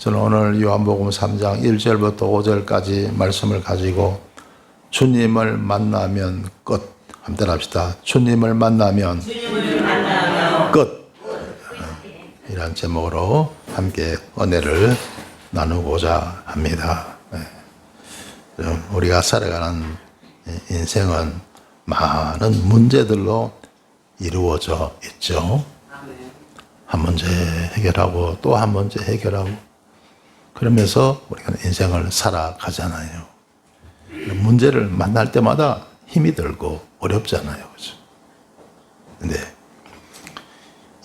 저는 오늘 요한복음 3장 1절부터 5절까지 말씀을 가지고 주님을 만나면 끝 한번 합시다. 주님을 만나면 끝 이란 제목으로 함께 은혜를 나누고자 합니다. 우리가 살아가는 인생은 많은 문제들로 이루어져 있죠. 한 문제 해결하고 또 한 문제 해결하고 그러면서 우리가 인생을 살아가잖아요. 문제를 만날 때마다 힘이 들고 어렵잖아요. 그렇죠? 근데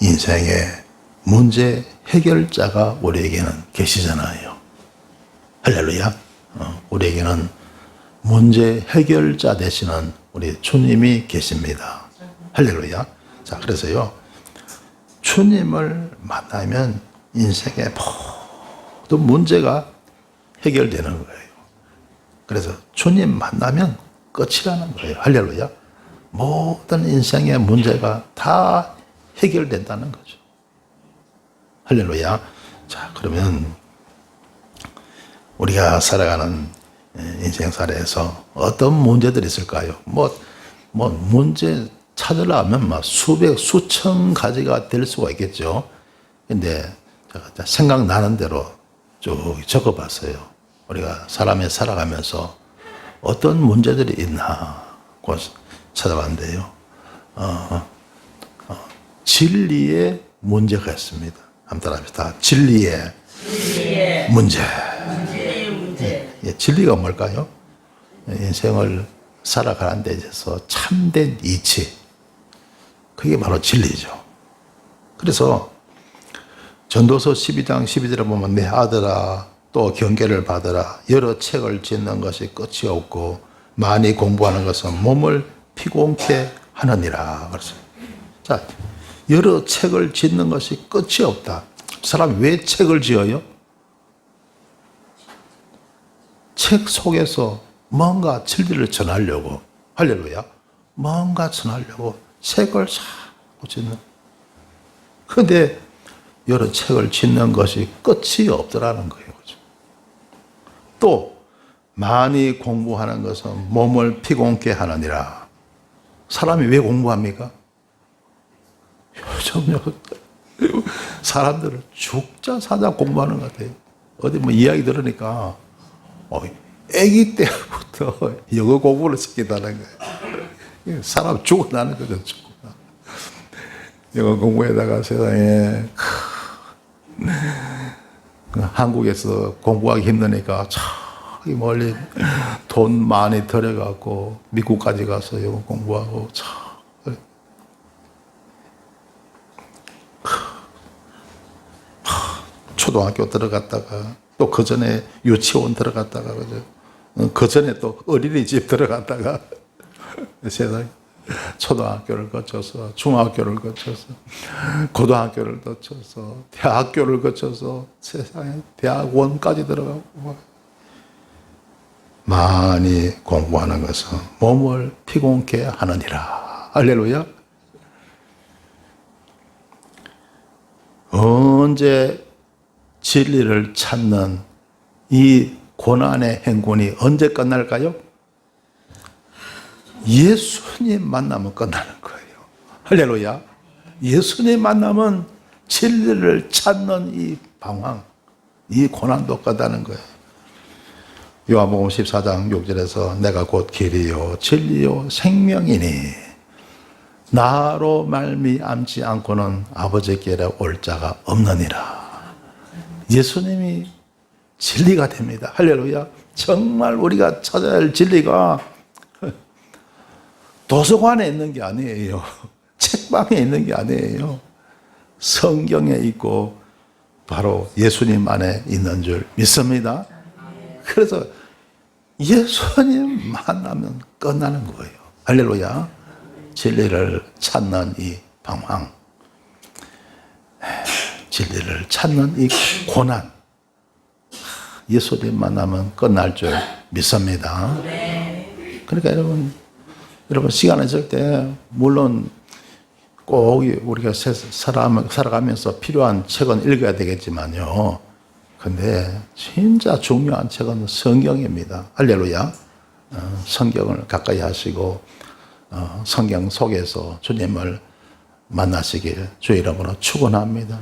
인생의 문제 해결자가 우리에게는 계시잖아요. 할렐루야. 우리에게는 문제 해결자 되시는 우리 주님이 계십니다. 할렐루야. 자, 그래서요. 주님을 만나면 인생의 모든 문제가 해결되는 거예요. 그래서 주님 만나면 끝이라는 거예요. 할렐루야. 모든 인생의 문제가 다 해결된다는 거죠. 할렐루야. 자, 그러면 우리가 살아가는 인생살이에서 어떤 문제들이 있을까요? 문제 찾으려면 수백, 수천 가지가 될 수가 있겠죠. 근데 제가 생각나는 대로 쭉 적어봤어요. 우리가 사람이 살아가면서 어떤 문제들이 있나고 찾아봤는데요. 진리의 문제가 있습니다. 한번 따라합시다. 진리의 문제. 진리가 뭘까요? 인생을 살아가는 데 있어서 참된 이치. 그게 바로 진리죠. 그래서 전도서 12장 12절에 보면 내 아들아 또 경계를 받으라. 여러 책을 짓는 것이 끝이 없고 많이 공부하는 것은 몸을 피곤케 하느니라. 그랬어요. 자, 여러 책을 짓는 것이 끝이 없다. 사람이 왜 책을 지어요? 책 속에서 뭔가 진리를 전하려고. 할렐루야. 뭔가 전하려고 책을 자꾸 짓는. 그런데 여러 책을 짓는 것이 끝이 없더라는 거예요. 그렇죠? 또 많이 공부하는 것은 몸을 피곤케 하느니라. 사람이 왜 공부합니까? 요즘요 사람들은 죽자 사자 공부하는 것 같아요. 어디 이야기 들으니까 아기 때부터 영어 공부를 시킨다는 거예요. 사람 죽어나는 거죠. 영어 공부에다가 세상에 한국에서 공부하기 힘드니까 저기 멀리 돈 많이 들여갖고 미국까지 가서 영어 공부하고 초등학교 들어갔다가 또 그 전에 유치원 들어갔다가 그죠? 그 전에 또 어린이집 들어갔다가 세상에 초등학교를 거쳐서 중학교를 거쳐서 고등학교를 거쳐서 대학교를 거쳐서 세상에 대학원까지 들어가고 많이 공부하는 것은 몸을 피곤케 하느니라. 할렐루야. 언제 진리를 찾는 이 고난의 행군이 언제 끝날까요? 예수님 만나면 끝나는 거예요. 할렐루야. 예수님 만나면 진리를 찾는 이 방황, 이 고난도 끝나는 거예요. 요한복음 14장 6절에서 내가 곧 길이요 진리요 생명이니 나로 말미암지 않고는 아버지께로 올 자가 없느니라. 예수님이 진리가 됩니다. 할렐루야. 정말 우리가 찾아야 할 진리가 도서관에 있는 게 아니에요. 책방에 있는 게 아니에요. 성경에 있고 바로 예수님 안에 있는 줄 믿습니다. 그래서 예수님 만나면 끝나는 거예요. 할렐루야. 진리를 찾는 이 방황, 진리를 찾는 이 고난, 예수님 만나면 끝날 줄 믿습니다. 그러니까 여러분 시간 있을 때 물론 꼭 우리가 살아가면서 필요한 책은 읽어야 되겠지만요. 근데 진짜 중요한 책은 성경입니다. 할렐루야. 성경을 가까이 하시고 성경 속에서 주님을 만나시길 주의 이름으로 축원합니다.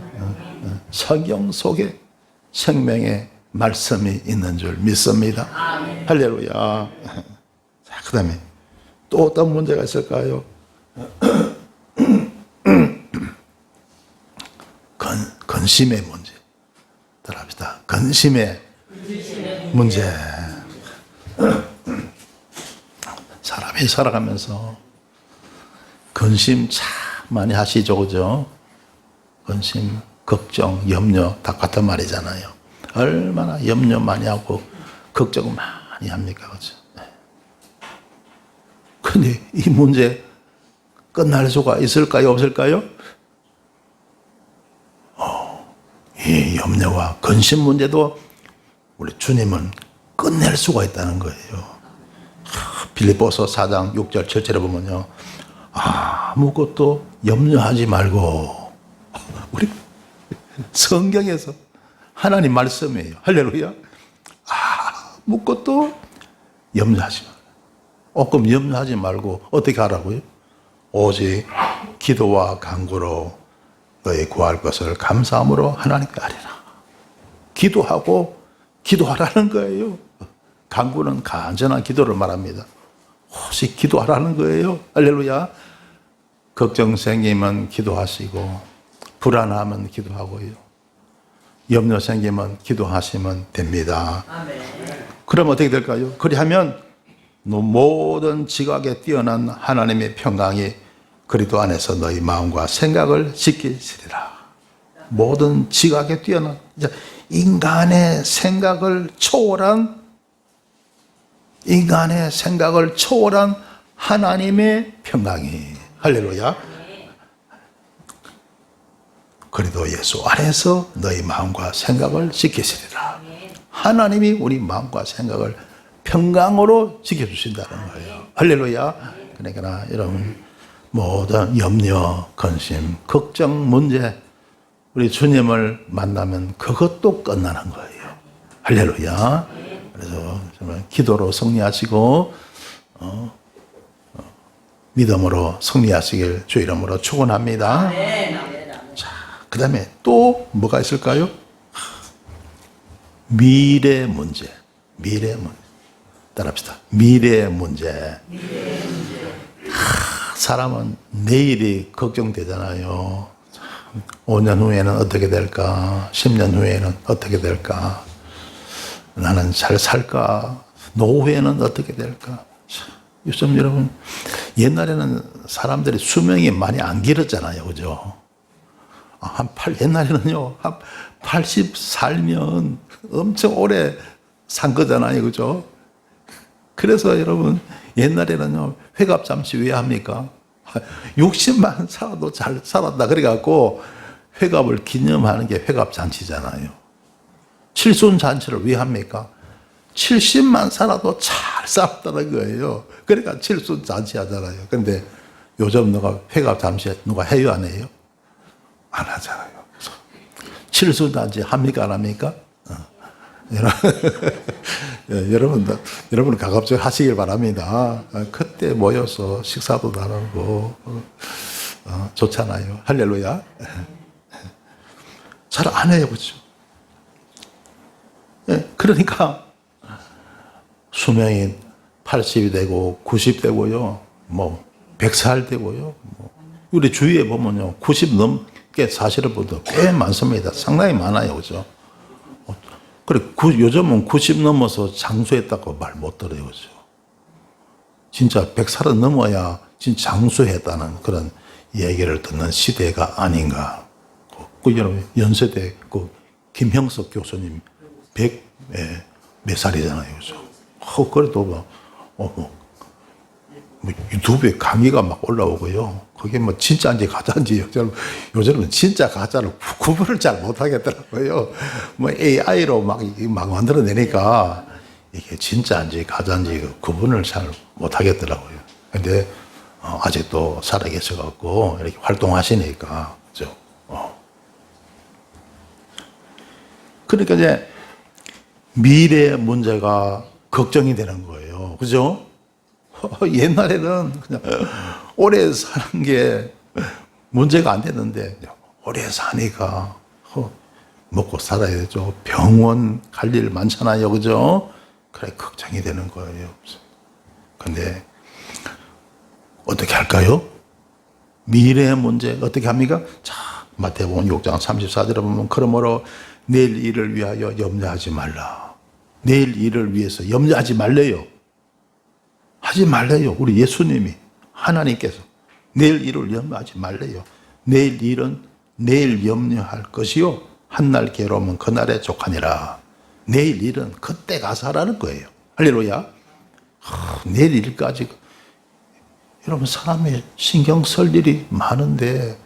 성경 속에 생명의 말씀이 있는 줄 믿습니다. 할렐루야. 자, 그 다음에 또 어떤 문제가 있을까요? 근심의 문제. 따라합시다. 근심의 문제. 사람이 살아가면서 근심 참 많이 하시죠, 그죠? 근심, 걱정, 염려 다 같은 말이잖아요. 얼마나 염려 많이 하고 걱정 많이 합니까, 그죠? 근데 이 문제 끝날 수가 있을까요, 없을까요? 이 염려와 근심 문제도 우리 주님은 끝낼 수가 있다는 거예요. 빌립보서 4장 6절 7절에 보면요, 아무것도 염려하지 말고, 우리 성경에서 하나님 말씀이에요. 할렐루야. 아무것도 염려하지 말고, 그럼 염려하지 말고 어떻게 하라고요? 오직 기도와 간구로 너희 구할 것을 감사함으로 하나님께 아뢰라. 기도하고 기도하라는 거예요. 간구는 간절한 기도를 말합니다. 오직 기도하라는 거예요. 할렐루야. 걱정 생기면 기도하시고, 불안하면 기도하고요, 염려 생기면 기도하시면 됩니다. 그럼 어떻게 될까요? 그리하면 모든 지각에 뛰어난 하나님의 평강이 그리스도 안에서 너희 마음과 생각을 지키시리라. 모든 지각에 뛰어난, 인간의 생각을 초월한 하나님의 평강이, 할렐루야, 그리스도 예수 안에서 너희 마음과 생각을 지키시리라. 하나님이 우리 마음과 생각을 평강으로 지켜주신다는 거예요. 할렐루야. 그러니까 여러분, 모든 염려, 근심, 걱정, 문제, 우리 주님을 만나면 그것도 끝나는 거예요. 할렐루야. 그래서 정말 기도로 승리하시고 믿음으로 승리하시길 주 이름으로 축원합니다. 자, 그 다음에 또 뭐가 있을까요? 미래 문제. 따라합시다. 미래 문제. 사람은 내일이 걱정되잖아요. 5년 후에는 어떻게 될까? 10년 후에는 어떻게 될까? 나는 잘 살까? 노후에는 어떻게 될까? 요즘 여러분, 옛날에는 사람들이 수명이 많이 안 길었잖아요. 그죠? 옛날에는요, 한 80 살면 엄청 오래 산 거잖아요. 그죠? 그래서 여러분, 옛날에는요, 회갑 잔치 왜 합니까? 60만 살아도 잘 살았다. 그래갖고 회갑을 기념하는 게 회갑 잔치잖아요. 칠순 잔치를 왜 합니까? 70만 살아도 잘 살았다는 거예요. 그러니까 칠순 잔치 하잖아요. 근데 요즘 누가 회갑 잔치 누가 해요, 안 해요? 안 하잖아요. 칠순 잔치 합니까, 안 합니까? 여러분 가급적 하시길 바랍니다. 그때 모여서 식사도 나누고 좋잖아요. 할렐루야. 잘 안 해요, 그렇죠? 그러니까 수명이 80이 되고 90 되고요, 뭐 100살 되고요. 우리 주위에 보면요, 90 넘게 사시는 분도 꽤 많습니다. 상당히 많아요, 그렇죠? 그래, 요즘은 90 넘어서 장수했다고 말 못 들어요. 그죠? 진짜 100살은 넘어야 진짜 장수했다는 그런 얘기를 듣는 시대가 아닌가. 여러분, 연세대 김형석 교수님 100 몇 살이잖아요. 그죠? 그래도 유튜브에 강의가 막 올라오고요. 그게 뭐 진짜인지 가짜인지 요즘은 진짜 가짜를 구분을 잘 못하겠더라고요. 뭐 AI로 막 만들어내니까 이게 진짜인지 가짜인지 구분을 잘 못하겠더라고요. 근데 아직도 살아계셔갖고 이렇게 활동하시니까, 그죠? 그러니까 이제 미래의 문제가 걱정이 되는 거예요. 그죠? 옛날에는 그냥 오래 사는 게 문제가 안 됐는데 오래 사니까 먹고 살아야 되죠. 병원 갈 일 많잖아요. 그죠? 그래 걱정이 되는 거예요. 근데 어떻게 할까요? 미래의 문제 어떻게 합니까? 자, 마태복음 6장 34절에 보면 그러므로 내일 일을 위하여 염려하지 말라. 내일 일을 위해서 염려하지 말래요. 하지 말래요. 우리 예수님이 하나님께서 내일 일을 염려하지 말래요. 내일 일은 내일 염려할 것이요 한날 괴로우면 그날에 족하니라. 내일 일은 그때 가서 하라는 거예요. 할렐루야. 내일 일까지 여러분 사람이 신경 쓸 일이 많은데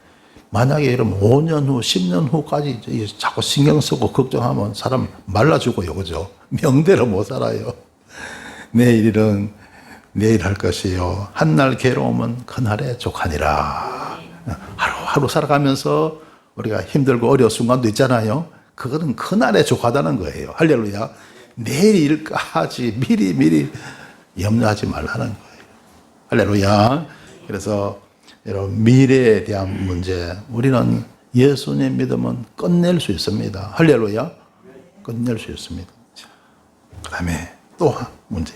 만약에 여러분 5년 후 10년 후까지 자꾸 신경 쓰고 걱정하면 사람 말라 죽어요. 그죠? 명대로 못 살아요. 내일 일은 내일 할 것이요 한날 괴로우면 그날에 족하니라. 하루하루 살아가면서 우리가 힘들고 어려운 순간도 있잖아요. 그거는 그날에 족하다는 거예요. 할렐루야. 내일 일까지 미리 염려하지 말라는 거예요. 할렐루야. 그래서 여러분 미래에 대한 문제 우리는 예수님 믿으면 끝낼 수 있습니다. 할렐루야. 끝낼 수 있습니다. 그 다음에 또 문제.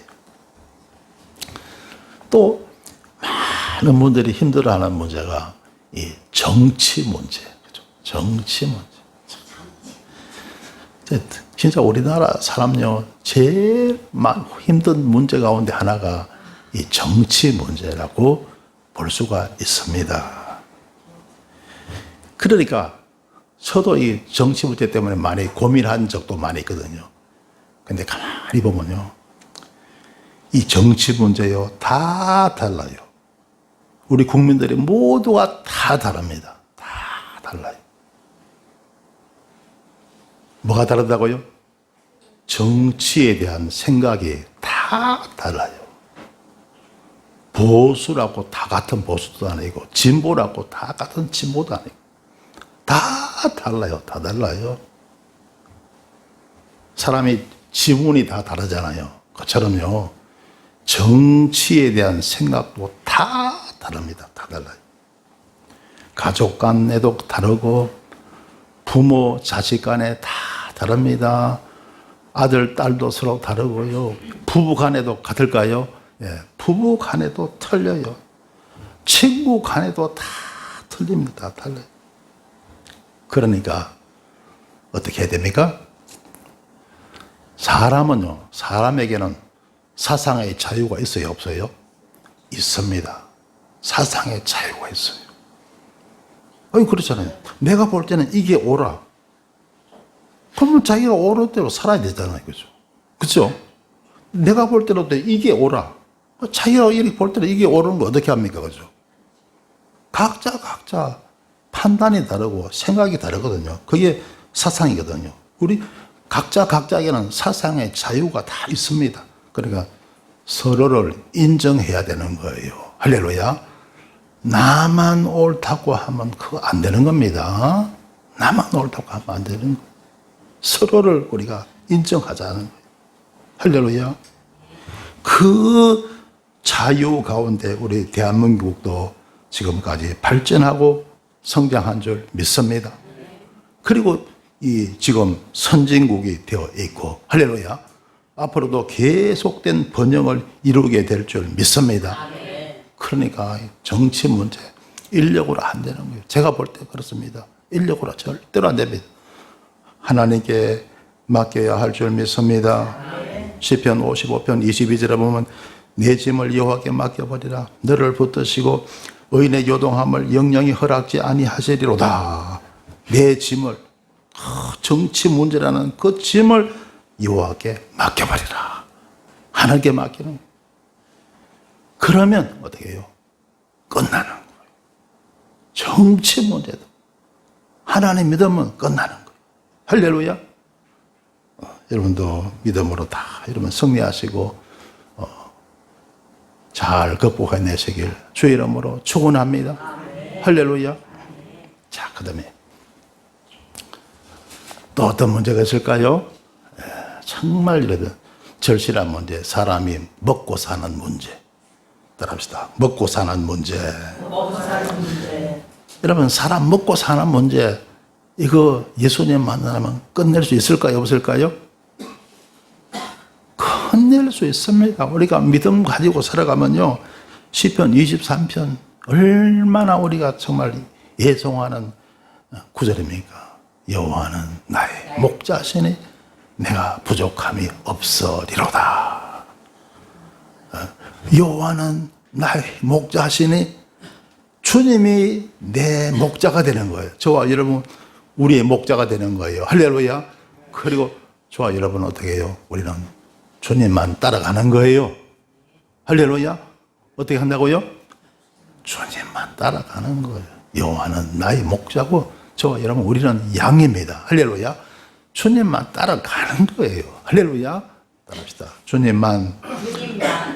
또 많은 분들이 힘들어하는 문제가 이 정치 문제. 그죠? 정치 문제. 진짜 우리나라 사람요 제일 힘든 문제 가운데 하나가 이 정치 문제라고 볼 수가 있습니다. 그러니까 저도 이 정치 문제 때문에 많이 고민한 적도 많이 있거든요. 근데 가만히 보면요. 이 정치 문제요 다 달라요. 우리 국민들이 모두가 다 다릅니다. 다 달라요. 뭐가 다르다고요? 정치에 대한 생각이 다 달라요. 보수라고 다 같은 보수도 아니고 진보라고 다 같은 진보도 아니고 다 달라요. 다 달라요. 사람이 지문이 다 다르잖아요. 그처럼요. 정치에 대한 생각도 다 다릅니다. 다 달라요. 가족 간에도 다르고 부모 자식 간에 다 다릅니다. 아들 딸도 서로 다르고요. 부부 간에도 같을까요? 예, 부부 간에도 틀려요. 친구 간에도 다 틀립니다. 다 달라요. 그러니까 어떻게 해야 됩니까? 사람은요, 사람에게는 사상의 자유가 있어요, 없어요? 있습니다. 사상의 자유가 있어요. 아니, 그렇잖아요. 내가 볼 때는 이게 옳아. 그러면 자기가 옳은 대로 살아야 되잖아요. 그죠? 그죠? 내가 볼 때는 이게 옳아. 자기가 이렇게 볼 때는 이게 옳은 거 어떻게 합니까? 그죠? 각자 판단이 다르고 생각이 다르거든요. 그게 사상이거든요. 우리 각자에게는 사상의 자유가 다 있습니다. 그러니까 서로를 인정해야 되는 거예요. 할렐루야. 나만 옳다고 하면 그거 안 되는 겁니다. 나만 옳다고 하면 안 되는 거예요. 서로를 우리가 인정하자는 거예요. 할렐루야. 그 자유 가운데 우리 대한민국도 지금까지 발전하고 성장한 줄 믿습니다. 그리고 이 지금 선진국이 되어 있고 할렐루야. 앞으로도 계속된 번영을 이루게 될 줄 믿습니다. 그러니까 정치 문제 인력으로 안 되는 거예요. 제가 볼 때 그렇습니다. 인력으로 절대로 안 됩니다. 하나님께 맡겨야 할 줄 믿습니다. 시편 55편 22절에 보면 내 짐을 여호와께 맡겨버리라. 너를 붙드시고 의인의 요동함을 영영이 허락지 아니하시리로다. 내 짐을 정치 문제라는 그 짐을 여호와께 맡겨버리라. 하나님께 맡기는 거예요. 그러면 어떻게 해요? 끝나는 거예요. 정치 문제도 하나님 믿으면 끝나는 거예요. 할렐루야. 여러분도 믿음으로 다 이러면 승리하시고 잘 극복해내시길 주의 이름으로 축원합니다. 할렐루야. 자, 그 다음에 또 어떤 문제가 있을까요? 정말 이러면 절실한 문제, 사람이 먹고 사는 문제. 따라합시다. 먹고 사는 문제. 먹고 사는 문제. 여러분, 사람 먹고 사는 문제, 이거 예수님 만나면 끝낼 수 있을까요? 없을까요? 끝낼 수 있습니다. 우리가 믿음 가지고 살아가면요. 시편 23편 얼마나 우리가 정말 예송하는 구절입니까? 여호와는 나의 목자시니 내가 부족함이 없으리로다. 여호와는 나의 목자시니 주님이 내 목자가 되는 거예요. 저와 여러분 우리의 목자가 되는 거예요. 할렐루야. 그리고 저와 여러분 어떻게 해요? 우리는 주님만 따라가는 거예요. 할렐루야. 어떻게 한다고요? 주님만 따라가는 거예요. 여호와는 나의 목자고 저와 여러분 우리는 양입니다. 할렐루야. 주님만 따라가는 거예요. 할렐루야. 따라합시다. 주님만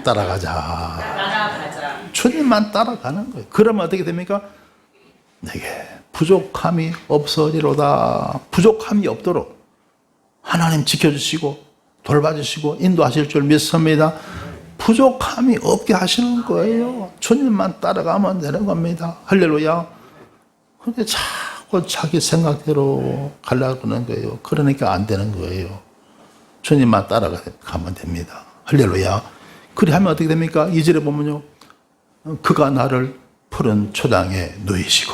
따라가자. 주님만 따라가는 거예요. 그러면 어떻게 됩니까? 내게 부족함이 없으리로다. 부족함이 없도록 하나님 지켜주시고 돌봐주시고 인도하실 줄 믿습니다. 부족함이 없게 하시는 거예요. 주님만 따라가면 되는 겁니다. 할렐루야. 근데 자꾸 자기 생각대로 가려고 하는 거예요. 그러니까 안 되는 거예요. 주님만 따라가면 됩니다. 할렐루야. 그리 하면 어떻게 됩니까? 2절에 보면요. 그가 나를 푸른 초장에 누이시고,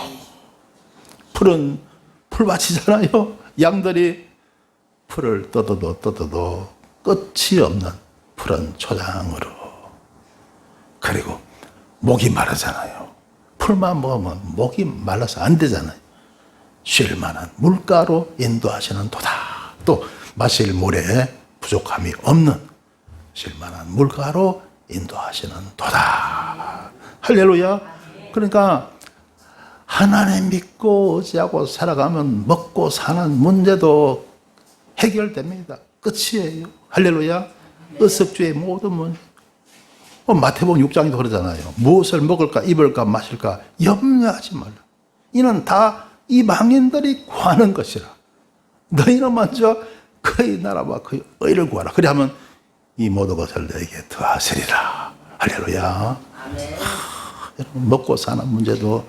푸른 풀밭이잖아요. 양들이 풀을 뜯어도 끝이 없는 푸른 초장으로. 그리고 목이 마르잖아요. 풀만 먹으면 목이 말라서 안 되잖아요. 쉴 만한 물가로 인도하시는 도다. 또 마실 물에 부족함이 없는 쉴 만한 물가로 인도하시는 도다. 할렐루야. 그러니까 하나님 믿고 의지하고 살아가면 먹고 사는 문제도 해결됩니다. 끝이에요. 할렐루야. 의석주의 모든 문제. 마태복음 6장에도 그러잖아요. 무엇을 먹을까 입을까 마실까 염려하지 말라. 이는 다 이방인들이 구하는 것이라. 너희는 먼저 그의 나라와 그의 의를 구하라. 그리하면 이 모든 것을 너에게 더하시리라. 할렐루야. 여러분, 먹고 사는 문제도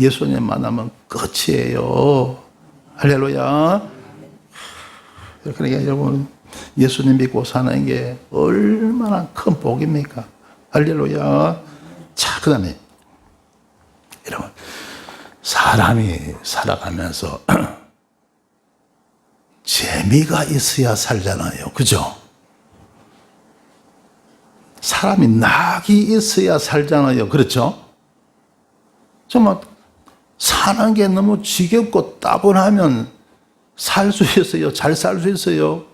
예수님 만나면 끝이에요. 할렐루야. 그러니까 여러분 예수님 믿고 사는 게 얼마나 큰 복입니까? 할렐루야. 자, 그 다음에 여러분 사람이 살아가면서 재미가 있어야 살잖아요. 그죠? 사람이 낙이 있어야 살잖아요. 그렇죠? 정말 사는 게 너무 지겹고 따분하면 살 수 있어요? 잘 살 수 있어요?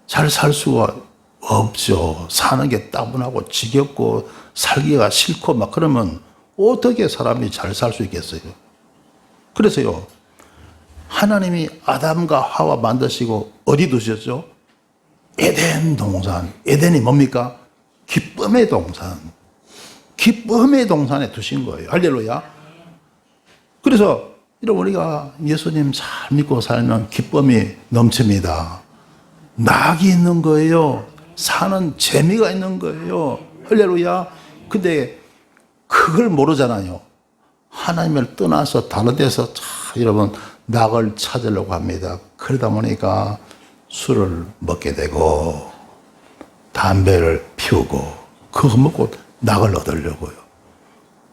잘 살 수가 없죠. 사는 게 따분하고 지겹고 살기가 싫고 막 그러면 어떻게 사람이 잘 살 수 있겠어요? 그래서요, 하나님이 아담과 하와 만드시고 어디 두셨죠? 에덴 동산. 에덴이 뭡니까? 기쁨의 동산. 기쁨의 동산에 두신 거예요. 할렐루야. 그래서 여러분 우리가 예수님 잘 믿고 살면 기쁨이 넘칩니다. 낙이 있는 거예요. 사는 재미가 있는 거예요. 할렐루야. 근데 그걸 모르잖아요. 하나님을 떠나서 다른 데서 여러분 낙을 찾으려고 합니다. 그러다 보니까 술을 먹게 되고 담배를 피우고 그거 먹고 낙을 얻으려고요.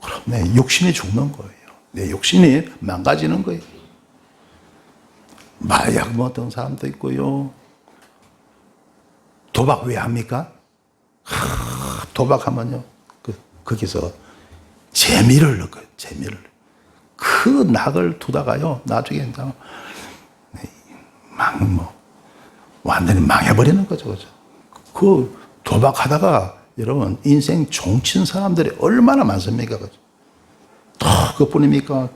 그럼 내 육신이 죽는 거예요. 내 육신이 망가지는 거예요. 마약 먹었던 사람도 있고요. 도박 왜 합니까? 도박하면요. 거기서 재미를 넣어요. 재미를. 그 낙을 두다가요. 나중에 완전히 망해버리는 거죠. 그죠? 그 도박하다가 여러분 인생 종친 사람들이 얼마나 많습니까? 그죠? 또 그뿐입니까?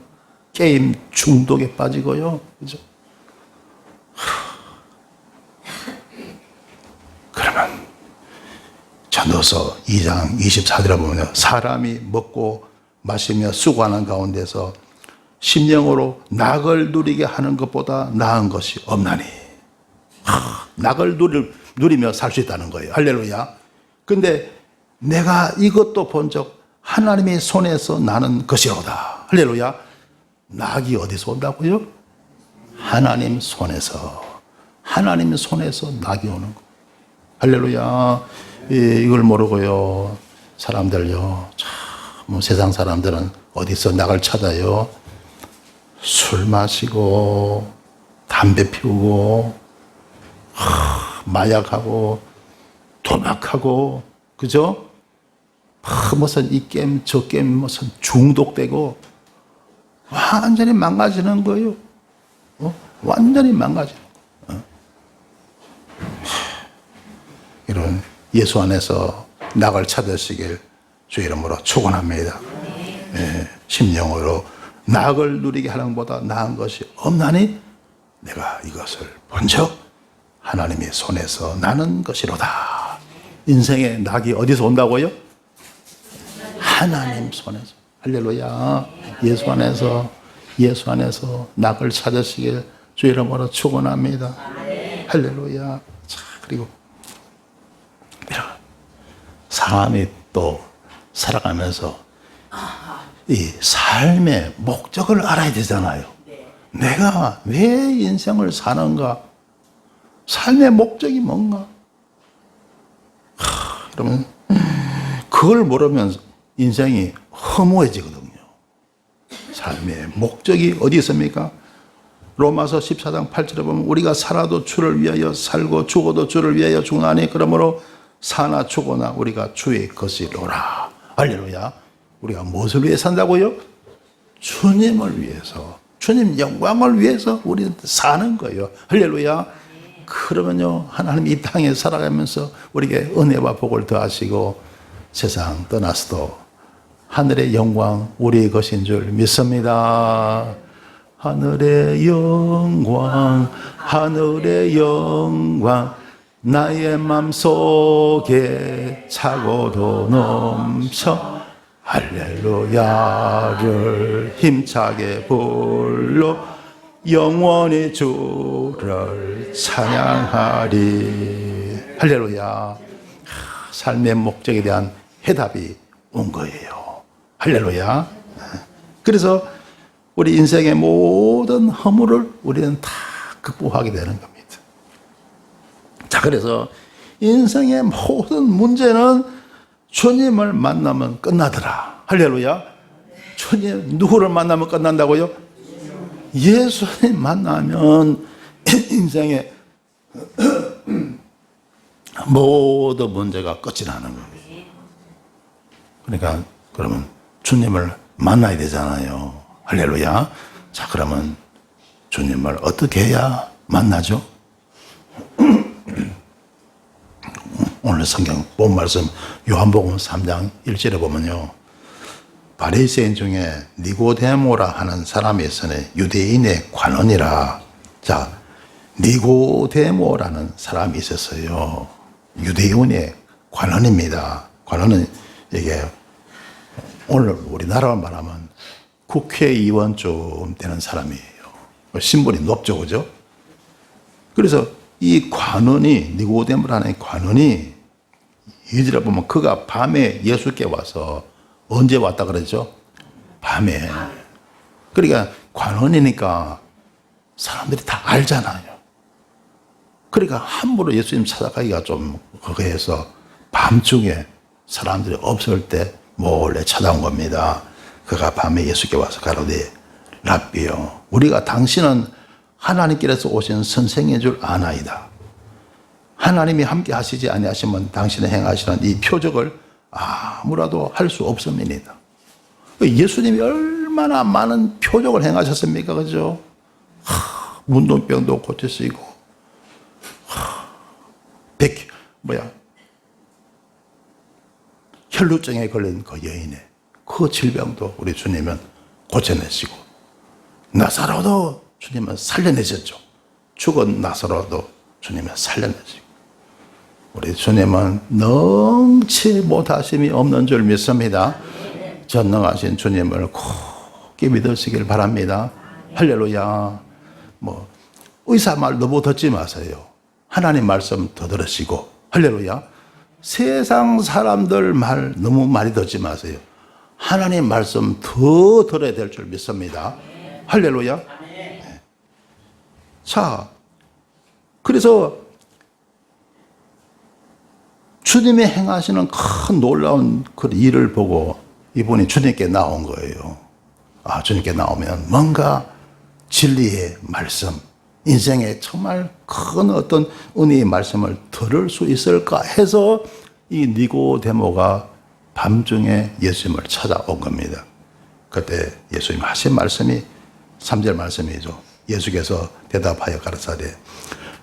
게임 중독에 빠지고요. 그죠? 그러면 전도서 2장 24절에 보면 사람이 먹고 마시며 수고하는 가운데서 심령으로 낙을 누리게 하는 것보다 나은 것이 없나니. 낙을 누리며 살 수 있다는 거예요. 할렐루야. 근데 내가 이것도 본 적 하나님의 손에서 나는 것이로다. 할렐루야. 낙이 어디서 온다고요? 하나님 손에서. 하나님 손에서 낙이 오는 거. 할렐루야. 이걸 모르고요. 사람들요. 참, 세상 사람들은 어디서 낙을 찾아요? 술 마시고, 담배 피우고, 마약하고, 도박하고, 그죠? 무슨 이 게임, 저 게임, 무슨 중독되고, 완전히 망가지는 거예요. 완전히 망가지는 거예요. 이런 예수 안에서 낙을 찾으시길 주 이름으로 축원합니다. 심령으로 낙을 누리게 하는 것보다 나은 것이 없나니 내가 이것을 본즉 하나님의 손에서 나는 것이로다. 인생의 낙이 어디서 온다고요? 하나님 손에서. 할렐루야. 예수 안에서 낙을 찾으시길 주 이름으로 축원합니다. 할렐루야. 자, 그리고 사람이 또 살아가면서 이 삶의 목적을 알아야 되잖아요. 내가 왜 인생을 사는가? 삶의 목적이 뭔가? 그러면 그걸 모르면 인생이 허무해지거든요. 삶의 목적이 어디 있습니까? 로마서 14장 8절에 보면 우리가 살아도 주를 위하여 살고 죽어도 주를 위하여 죽나니 그러므로 사나 죽어나 우리가 주의 것이로라. 할렐루야. 우리가 무엇을 위해 산다고요? 주님을 위해서, 주님 영광을 위해서 우리는 사는 거예요. 할렐루야. 그러면요, 하나님 이 땅에 살아가면서 우리에게 은혜와 복을 더하시고 세상 떠나서도 하늘의 영광 우리의 것인 줄 믿습니다. 하늘의 영광, 하늘의 영광, 나의 맘속에 차고도 넘쳐 할렐루야를 힘차게 불러 영원히 주를 찬양하리. 할렐루야. 삶의 목적에 대한 해답이 온 거예요. 할렐루야. 그래서 우리 인생의 모든 허물을 우리는 다 극복하게 되는 겁니다. 자, 그래서 인생의 모든 문제는 주님을 만나면 끝나더라. 할렐루야. 주님, 누구를 만나면 끝난다고요? 예수님 만나면 인생의 모든 문제가 끝이 나는 거예요. 그러니까 그러면 주님을 만나야 되잖아요. 할렐루야. 자, 그러면 주님을 어떻게 해야 만나죠? 오늘 성경 본 말씀 요한복음 3장 1절에 보면요, 바리새인 중에 니고데모라 하는 사람이 있으니 유대인의 관원이라. 자, 니고데모라는 사람이 있었어요. 유대인의 관원입니다. 관원은 이게 오늘 우리나라로 말하면 국회의원쯤 되는 사람이에요. 신분이 높죠, 그죠? 그래서 이 관원이, 니고데모라는 관원이, 이들을 보면 그가 밤에 예수께 와서, 언제 왔다 그러죠? 밤에. 그러니까 관원이니까 사람들이 다 알잖아요. 그러니까 함부로 예수님 찾아가기가 좀 그거 해서 밤중에 사람들이 없을 때 몰래 찾아온 겁니다. 그가 밤에 예수께 와서 가로되 랍비요, 우리가 당신은 하나님께서 오신 선생인 줄 아나이다. 하나님이 함께 하시지 아니하시면 당신의 행하시는 이 표적을 아무라도 할 수 없습니다. 예수님이 얼마나 많은 표적을 행하셨습니까? 그죠? 문둥병도 고치시고, 혈루증에 걸린 그 여인의 그 질병도 우리 주님은 고쳐내시고, 나사로도 주님은 살려내셨죠. 죽은 나사로도 주님은 살려내시고, 우리 주님은 능치 못하심이 없는 줄 믿습니다. 전능하신 주님을 굳게 믿으시길 바랍니다. 할렐루야. 의사 말 너무 듣지 마세요. 하나님 말씀 더 들으시고, 할렐루야. 세상 사람들 말 너무 많이 듣지 마세요. 하나님 말씀 더 들어야 될 줄 믿습니다. 할렐루야. 네. 자, 그래서 주님이 행하시는 큰 놀라운 그 일을 보고 이분이 주님께 나온 거예요. 아, 주님께 나오면 뭔가 진리의 말씀, 인생에 정말 큰 어떤 은혜의 말씀을 들을 수 있을까 해서 이 니고데모가 밤중에 예수님을 찾아온 겁니다. 그때 예수님 하신 말씀이 3절 말씀이죠. 예수께서 대답하여 가라사대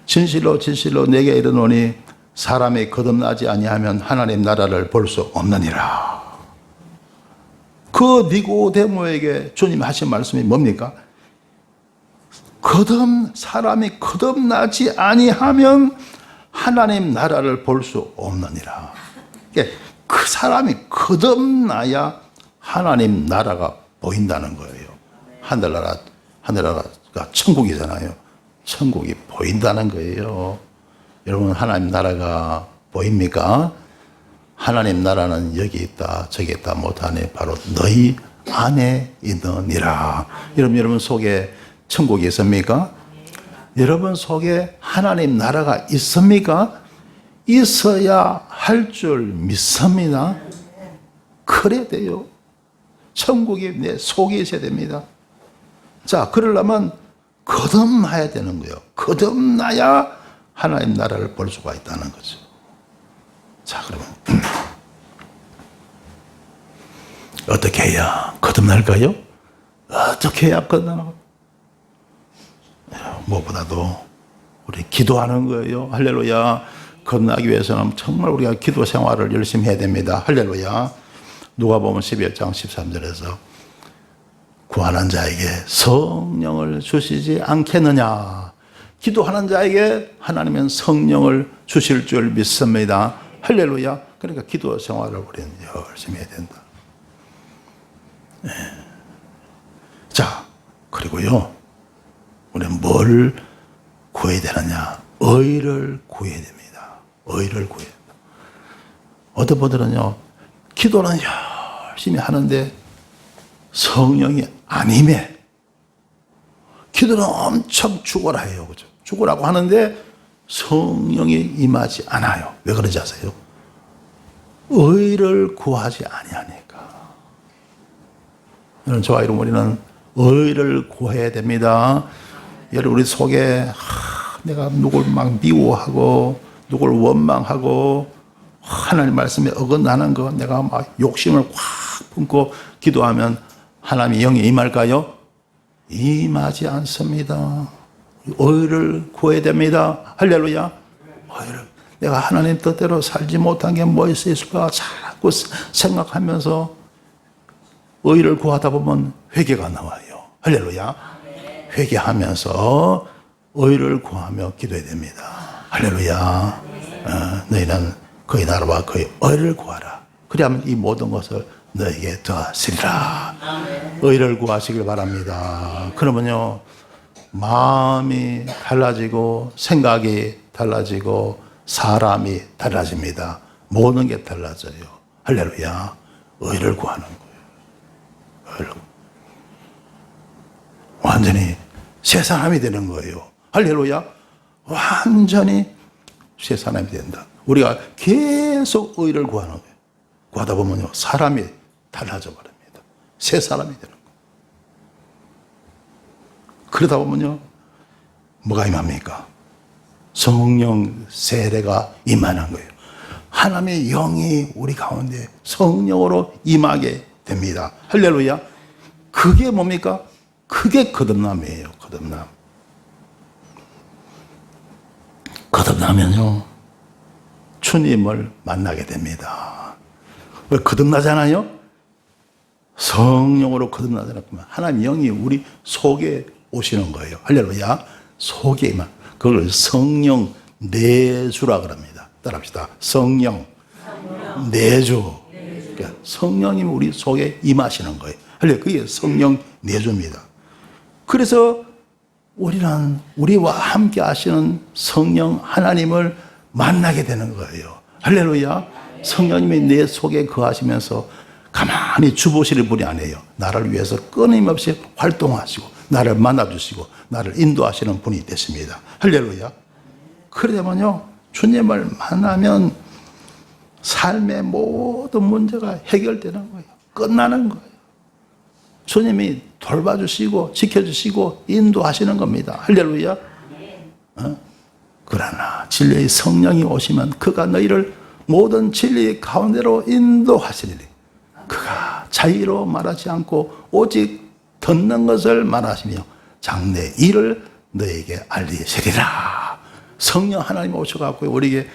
진실로 진실로 내게 이르노니 사람이 거듭나지 아니하면 하나님 나라를 볼 수 없느니라. 그 니고데모에게 주님 하신 말씀이 뭡니까? 사람이 거듭나지 아니하면 하나님 나라를 볼 수 없느니라. 그 사람이 거듭나야 하나님 나라가 보인다는 거예요. 하늘나라가 천국이잖아요. 천국이 보인다는 거예요. 여러분, 하나님 나라가 보입니까? 하나님 나라는 여기 있다 저기 있다 못하네 바로 너희 안에 있느니라. 여러분 속에 천국이 있습니까? 여러분 속에 하나님 나라가 있습니까? 있어야 할 줄 믿습니다. 그래야 돼요. 천국이 내 속에 있어야 됩니다. 자, 그러려면 거듭나야 되는 거예요. 거듭나야 하나님 나라를 볼 수가 있다는 거죠. 자, 그러면 어떻게 해야 거듭날까요? 어떻게 해야 거듭나요? 무엇보다도 우리 기도하는 거예요. 할렐루야. 거듭나기 위해서는 정말 우리가 기도 생활을 열심히 해야 됩니다. 할렐루야. 누가복음 11장 13절에서 구하는 자에게 성령을 주시지 않겠느냐. 기도하는 자에게 하나님은 성령을 주실 줄 믿습니다. 할렐루야. 그러니까 기도 생활을 우리는 열심히 해야 된다. 네. 자, 그리고요, 우리는 뭘 구해야 되느냐? 의를 구해야 됩니다. 의를 구해야 된다. 어떤 분들은요, 기도는 열심히 하는데 성령이 안 임해. 기도는 엄청 죽어라 해요. 그죠? 죽으라고 하는데 성령이 임하지 않아요. 왜 그런지 아세요? 의를 구하지 아니하니까. 여러분, 저와 여러분, 우리는 의를 구해야 됩니다. 여러분, 우리 속에 내가 누굴 막 미워하고 누굴 원망하고 하나님 말씀에 어긋나는 거 내가 막 욕심을 확 품고 기도하면 하나님이 영이 임할까요? 임하지 않습니다. 의를 구해야 됩니다. 할렐루야. 의를. 내가 하나님 뜻대로 살지 못한 게 뭐 있을까 자꾸 생각하면서 의를 구하다 보면 회개가 나와요. 할렐루야. 회개하면서 의를 구하며 기도해야 됩니다. 할렐루야. 너희는 그의 나라와 그의 의를 구하라. 그리하면 이 모든 것을 너에게 더하시리라. 의를 구하시길 바랍니다. 그러면요, 마음이 달라지고 생각이 달라지고 사람이 달라집니다. 모든 게 달라져요. 할렐루야. 의를 구하는 거예요. 의를. 완전히 새 사람이 되는 거예요. 할렐루야. 완전히 새 사람이 된다. 우리가 계속 의를 구하는 거예요. 구하다 보면요, 사람이 달라져 버립니다. 새 사람이 되는 거예요. 그러다 보면요, 뭐가 임합니까? 성령 세례가 임하는 거예요. 하나님의 영이 우리 가운데 성령으로 임하게 됩니다. 할렐루야. 그게 뭡니까? 그게 거듭남이에요. 거듭남. 거듭나면요, 주님을 만나게 됩니다. 왜 거듭나잖아요? 성령으로 거듭나잖아요. 하나님 영이 우리 속에 오시는 거예요. 할렐루야. 속에 임한. 그걸 성령 내주라 그럽니다. 따라합시다. 성령 내주. 그러니까 성령이 우리 속에 임하시는 거예요. 할렐루야. 그게 성령 내주입니다. 그래서 우리는 우리와 함께 하시는 성령 하나님을 만나게 되는 거예요. 할렐루야. 성령님이 내 속에 거하시면서 가만히 주보시는 분이 아니에요. 나를 위해서 끊임없이 활동하시고 나를 만나주시고 나를 인도하시는 분이 되십니다. 할렐루야. 그러면요, 주님을 만나면 삶의 모든 문제가 해결되는 거예요. 끝나는 거예요. 주님이 돌봐주시고 지켜주시고 인도하시는 겁니다. 할렐루야. 그러나 진리의 성령이 오시면 그가 너희를 모든 진리 가운데로 인도하시리니 그가 자의로 말하지 않고 오직 듣는 것을 말하시며 장래 일을 너에게 알리시리라. 성령 하나님 오셔갖고 우리에게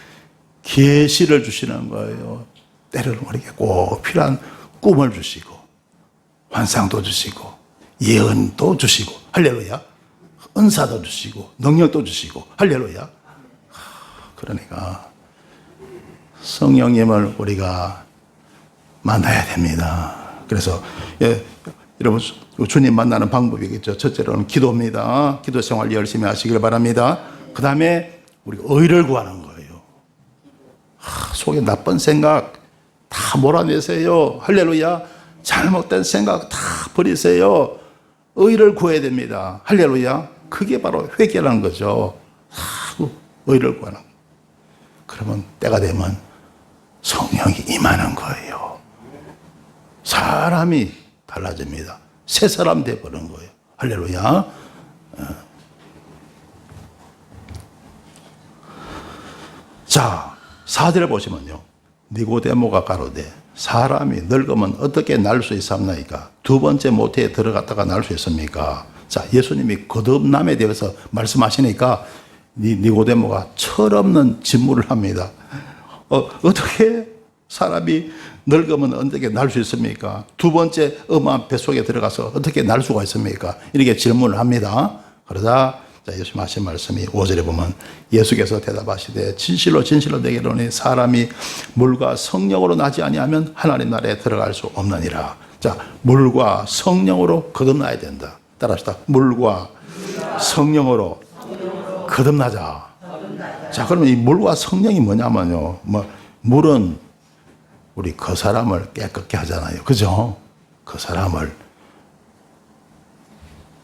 계시를 주시는 거예요. 때로는 우리에게 꼭 필요한 꿈을 주시고 환상도 주시고 예언도 주시고 할렐루야. 은사도 주시고 능력도 주시고 할렐루야. 그러니까 성령님을 우리가 만나야 됩니다. 그래서 여러분 주님 만나는 방법이겠죠. 첫째로는 기도입니다. 기도 생활 열심히 하시길 바랍니다. 그 다음에 우리가 의를 구하는 거예요. 속에 나쁜 생각 다 몰아내세요. 할렐루야. 잘못된 생각 다 버리세요. 의를 구해야 됩니다. 할렐루야. 그게 바로 회개라는 거죠. 의를 구하는 거예요. 그러면 때가 되면 성령이 임하는 거예요. 사람이 달라집니다. 새 사람 되어버린 거예요. 할렐루야. 자, 4절에 보시면요. 니고데모가 가로되 사람이 늙으면 어떻게 날 수 있습니까? 두 번째 모태에 들어갔다가 날 수 있습니까? 자, 예수님이 거듭남에 대해서 말씀하시니까 니고데모가 철없는 질문을 합니다. 어떻게 사람이 늙으면 어떻게 날 수 있습니까? 두 번째 엄마 뱃속에 들어가서 어떻게 날 수가 있습니까? 이렇게 질문을 합니다. 그러자 예수님 하신 말씀이 5절에 보면 예수께서 대답하시되 진실로 진실로 내게 이르노니 사람이 물과 성령으로 나지 아니하면 하나님 나라에 들어갈 수 없느니라. 자, 물과 성령으로 거듭나야 된다. 따라합시다. 물과 성령으로 거듭나자. 자, 그러면 이 물과 성령이 뭐냐면요. 물은 우리 그 사람을 깨끗게 하잖아요. 그죠? 그 사람을.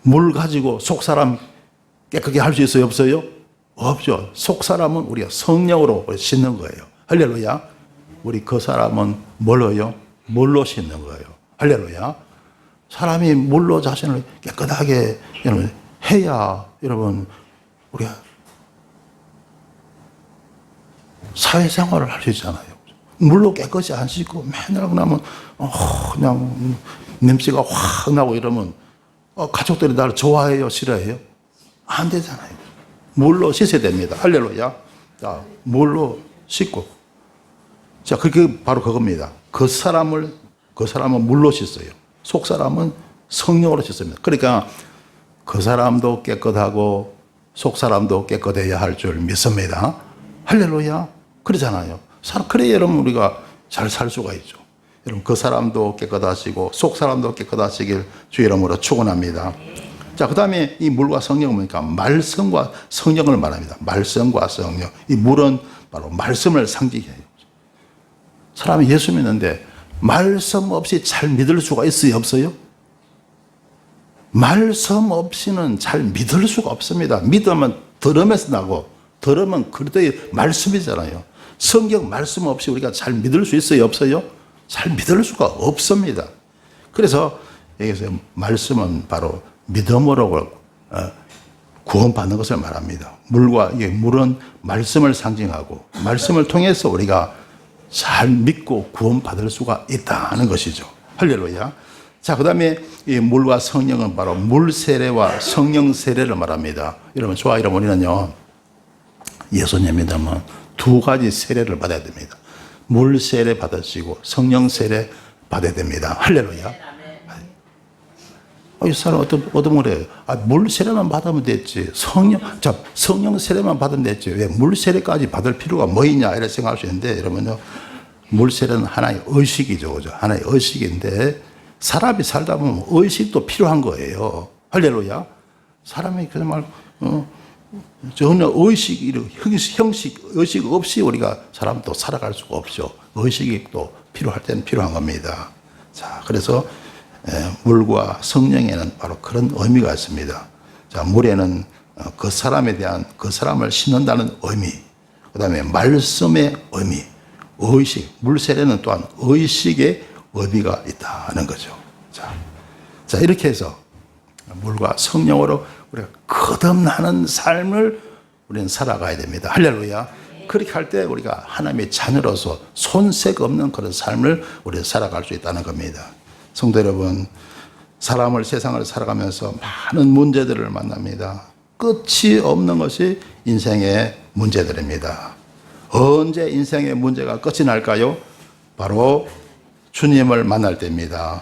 물 가지고 속 사람 깨끗게 할 수 있어요? 없어요? 없죠. 속 사람은 우리가 성령으로 씻는 거예요. 할렐루야. 우리 그 사람은 뭘로요? 물로 씻는 거예요. 할렐루야. 사람이 물로 자신을 깨끗하게 여러분 해야 여러분 우리가 사회생활을 할 수 있잖아요. 물로 깨끗이 안 씻고 맨날 그러면 그냥 냄새가 확 나고 이러면 가족들이 나를 좋아해요? 싫어해요? 안 되잖아요. 물로 씻어야 됩니다. 할렐루야. 자, 물로 씻고. 자, 그게 바로 그겁니다. 그 사람은 물로 씻어요. 속 사람은 성령으로 씻습니다. 그러니까 그 사람도 깨끗하고 속 사람도 깨끗해야 할 줄 믿습니다. 할렐루야. 그러잖아요. 그래야 여러분 우리가 잘 살 수가 있죠. 여러분 그 사람도 깨끗하시고 속 사람도 깨끗하시길 주의 이름으로 축원합니다. 자, 그 다음에 이 물과 성령은 뭡니까? 말씀과 성령을 말합니다. 말씀과 성령. 이 물은 바로 말씀을 상징해요. 사람이 예수 믿는데 말씀 없이 잘 믿을 수가 있어요? 없어요? 말씀 없이는 잘 믿을 수가 없습니다. 믿으면 들음에서 나고 들으면 그때의 말씀이잖아요. 성경 말씀 없이 우리가 잘 믿을 수 있어요? 없어요? 잘 믿을 수가 없습니다. 그래서 여기서 말씀은 바로 믿음으로 구원받는 것을 말합니다. 물은 말씀을 상징하고 말씀을 통해서 우리가 잘 믿고 구원받을 수가 있다는 것이죠. 할렐루야. 자, 그 다음에 이 물과 성령은 바로 물 세례와 성령 세례를 말합니다. 여러분, 저와 여러분 우리는요, 예수님 믿으면 두 가지 세례를 받아야 됩니다. 물 세례 받으시고 성령 세례 받아야 됩니다. 할렐루야. 이 사람 어떤 거래요? 물 세례만 받으면 됐지. 성령 세례만 받으면 됐지. 왜 물 세례까지 받을 필요가 뭐 있냐 이렇게 생각할 수 있는데, 여러분요, 물 세례는 하나의 의식이죠, 그죠? 하나의 의식인데 사람이 살다 보면 의식도 필요한 거예요. 할렐루야. 사람이 정말 전혀 형식, 의식 없이 우리가 사람도 살아갈 수가 없죠. 의식이 또 필요할 때는 필요한 겁니다. 자, 그래서 물과 성령에는 바로 그런 의미가 있습니다. 자, 물에는 그 사람에 대한 그 사람을 심는다는 의미, 그 다음에 말씀의 의미, 의식, 물세례는 또한 의식의 의미가 있다는 거죠. 자, 이렇게 해서 물과 성령으로 우리가 거듭나는 삶을 우리는 살아가야 됩니다. 할렐루야. 그렇게 할 때 우리가 하나님의 자녀로서 손색 없는 그런 삶을 우리가 살아갈 수 있다는 겁니다. 성도 여러분, 세상을 살아가면서 많은 문제들을 만납니다. 끝이 없는 것이 인생의 문제들입니다. 언제 인생의 문제가 끝이 날까요? 바로 주님을 만날 때입니다.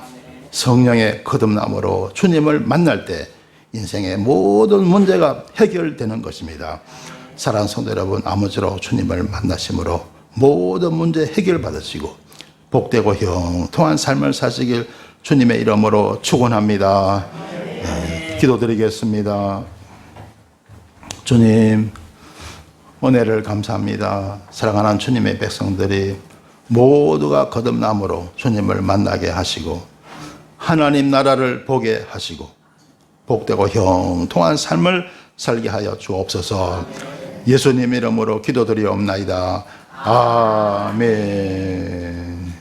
성령의 거듭남으로 주님을 만날 때 인생의 모든 문제가 해결되는 것입니다. 사랑하는 성도 여러분, 아무쪼록 주님을 만나심으로 모든 문제 해결받으시고 복되고 형통한 삶을 사시길 주님의 이름으로 축원합니다. 기도드리겠습니다. 주님, 은혜를 감사합니다. 사랑하는 주님의 백성들이 모두가 거듭남으로 주님을 만나게 하시고 하나님 나라를 보게 하시고 복되고 형통한 삶을 살게 하여 주옵소서. 예수님 이름으로 기도드리옵나이다. 아멘.